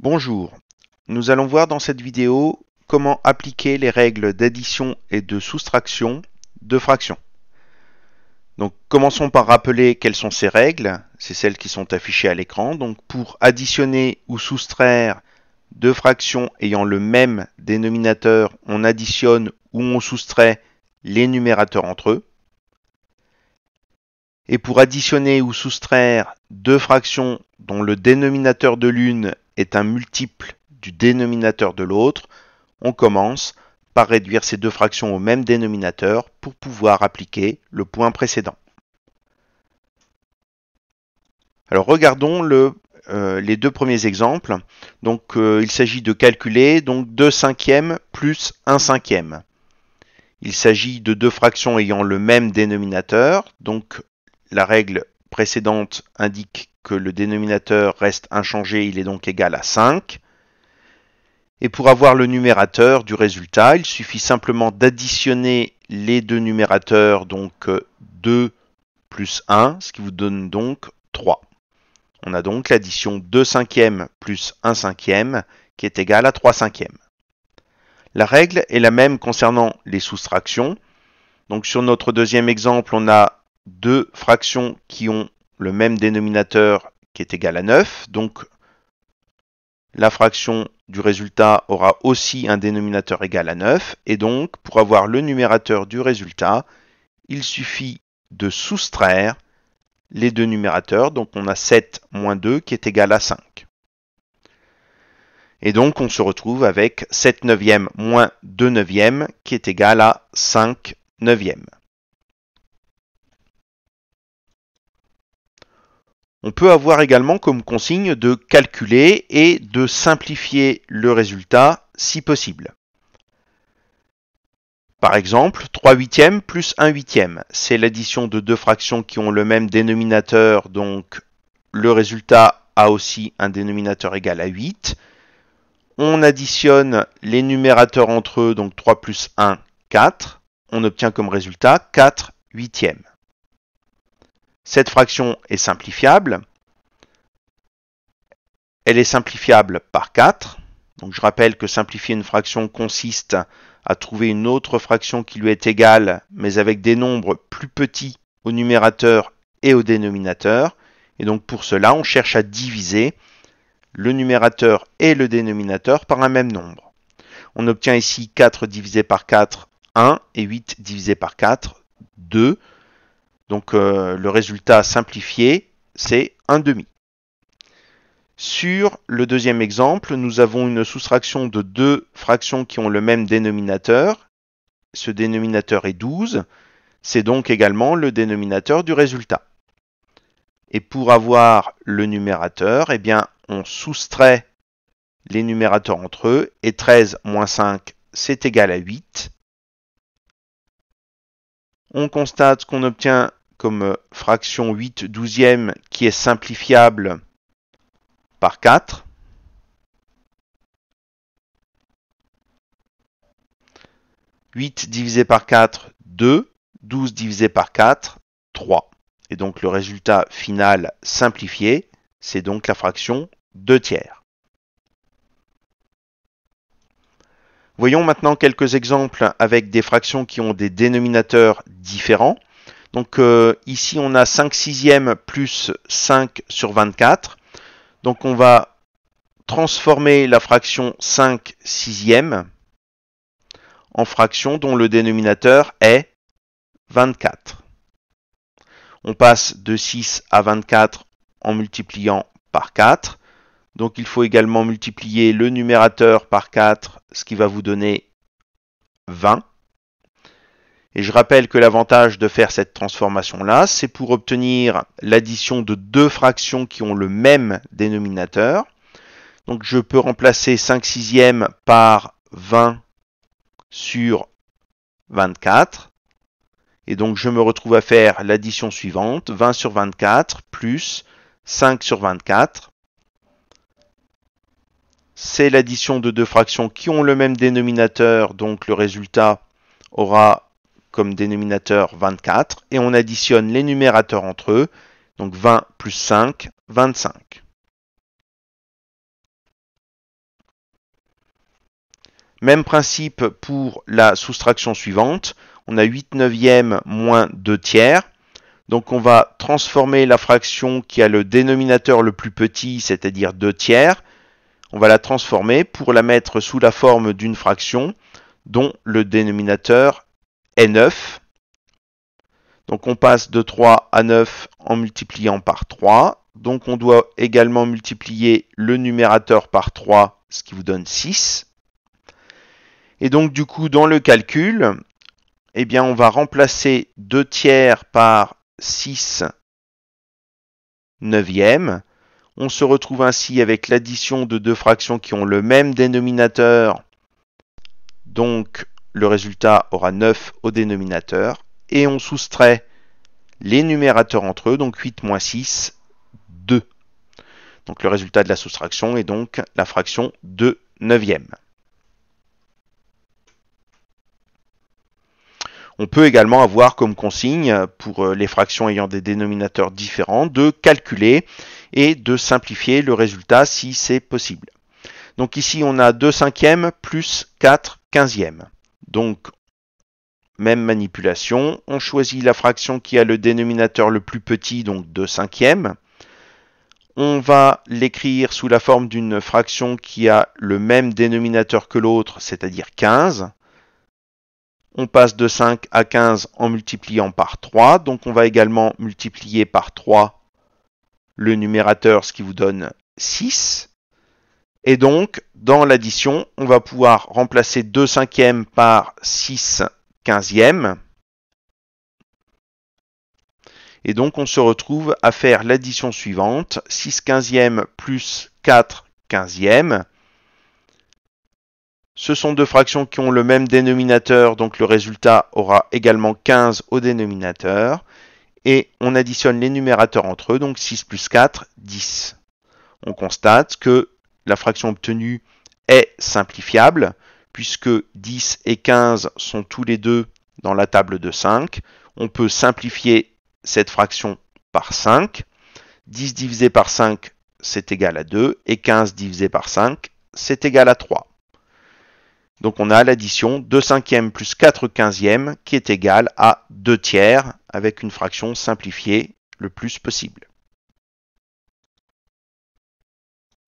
Bonjour, nous allons voir dans cette vidéo comment appliquer les règles d'addition et de soustraction de fractions. Donc commençons par rappeler quelles sont ces règles, c'est celles qui sont affichées à l'écran. Donc pour additionner ou soustraire deux fractions ayant le même dénominateur, on additionne ou on soustrait les numérateurs entre eux. Et pour additionner ou soustraire deux fractions dont le dénominateur de l'une est un multiple du dénominateur de l'autre, on commence par réduire ces deux fractions au même dénominateur pour pouvoir appliquer le point précédent. Alors regardons les deux premiers exemples. Donc il s'agit de calculer 2 cinquièmes plus 1 cinquième. Il s'agit de deux fractions ayant le même dénominateur. Donc la règle précédente indique que le dénominateur reste inchangé, il est donc égal à 5. Et pour avoir le numérateur du résultat, il suffit simplement d'additionner les deux numérateurs, donc 2 plus 1, ce qui vous donne donc 3. On a donc l'addition 2 cinquièmes plus 1 cinquième qui est égale à 3 cinquièmes. La règle est la même concernant les soustractions. Donc sur notre deuxième exemple, on a deux fractions qui ont le même dénominateur qui est égal à 9. Donc la fraction du résultat aura aussi un dénominateur égal à 9. Et donc, pour avoir le numérateur du résultat, il suffit de soustraire les deux numérateurs. Donc on a 7 moins 2 qui est égal à 5. Et donc on se retrouve avec 7 neuvièmes moins 2 neuvièmes qui est égal à 5 neuvièmes. On peut avoir également comme consigne de calculer et de simplifier le résultat si possible. Par exemple, 3 huitièmes plus 1 huitième, c'est l'addition de deux fractions qui ont le même dénominateur, donc le résultat a aussi un dénominateur égal à 8. On additionne les numérateurs entre eux, donc 3 plus 1, 4. On obtient comme résultat 4 huitièmes. Cette fraction est simplifiable. Elle est simplifiable par 4. Donc je rappelle que simplifier une fraction consiste à trouver une autre fraction qui lui est égale, mais avec des nombres plus petits au numérateur et au dénominateur. Et donc pour cela, on cherche à diviser le numérateur et le dénominateur par un même nombre. On obtient ici 4 divisé par 4, 1, et 8 divisé par 4, 2. Donc le résultat simplifié, c'est 1 demi. Sur le deuxième exemple, nous avons une soustraction de deux fractions qui ont le même dénominateur. Ce dénominateur est 12. C'est donc également le dénominateur du résultat. Et pour avoir le numérateur, eh bien, on soustrait les numérateurs entre eux. Et 13 moins 5, c'est égal à 8. On constate qu'on obtient comme fraction 8 douzièmes qui est simplifiable par 4. « 8 divisé par 4, 2. 12 divisé par 4, 3. Et donc le résultat final simplifié, c'est donc la fraction 2 tiers. Voyons maintenant quelques exemples avec des fractions qui ont des dénominateurs différents. Donc ici on a 5 sixièmes plus 5 sur 24. Donc on va transformer la fraction 5 sixièmes en fraction dont le dénominateur est 24. On passe de 6 à 24 en multipliant par 4. Donc il faut également multiplier le numérateur par 4, ce qui va vous donner 20. Et je rappelle que l'avantage de faire cette transformation-là, c'est pour obtenir l'addition de deux fractions qui ont le même dénominateur. Donc je peux remplacer 5 sixièmes par 20 sur 24. Et donc je me retrouve à faire l'addition suivante, 20 sur 24 plus 5 sur 24. C'est l'addition de deux fractions qui ont le même dénominateur, donc le résultat aura comme dénominateur 24. Et on additionne les numérateurs entre eux, donc 20 plus 5, 25. Même principe pour la soustraction suivante. On a 8 neuvièmes moins 2 tiers. Donc on va transformer la fraction qui a le dénominateur le plus petit, c'est-à-dire 2 tiers. On va la transformer pour la mettre sous la forme d'une fraction dont le dénominateur est 9. Donc on passe de 3 à 9 en multipliant par 3. Donc on doit également multiplier le numérateur par 3, ce qui vous donne 6. Et donc du coup, dans le calcul, eh bien, on va remplacer 2 tiers par 6 neuvièmes. On se retrouve ainsi avec l'addition de deux fractions qui ont le même dénominateur. Donc le résultat aura 9 au dénominateur. Et on soustrait les numérateurs entre eux, donc 8 moins 6, 2. Donc le résultat de la soustraction est donc la fraction 2 neuvièmes. On peut également avoir comme consigne, pour les fractions ayant des dénominateurs différents, de calculer et de simplifier le résultat si c'est possible. Donc ici, on a 2 cinquièmes plus 4 quinzièmes. Donc, même manipulation. On choisit la fraction qui a le dénominateur le plus petit, donc 2 cinquièmes. On va l'écrire sous la forme d'une fraction qui a le même dénominateur que l'autre, c'est-à-dire 15. On passe de 5 à 15 en multipliant par 3. Donc on va également multiplier par 3 le numérateur, ce qui vous donne 6. Et donc, dans l'addition, on va pouvoir remplacer 2 cinquièmes par 6 quinzièmes. Et donc on se retrouve à faire l'addition suivante. 6 quinzièmes plus 4 quinzièmes. Ce sont deux fractions qui ont le même dénominateur, donc le résultat aura également 15 au dénominateur. Et on additionne les numérateurs entre eux, donc 6 plus 4, 10. On constate que la fraction obtenue est simplifiable, puisque 10 et 15 sont tous les deux dans la table de 5. On peut simplifier cette fraction par 5. 10 divisé par 5, c'est égal à 2, et 15 divisé par 5, c'est égal à 3. Donc on a l'addition 2 cinquièmes plus 4 quinzièmes qui est égale à 2 tiers avec une fraction simplifiée le plus possible.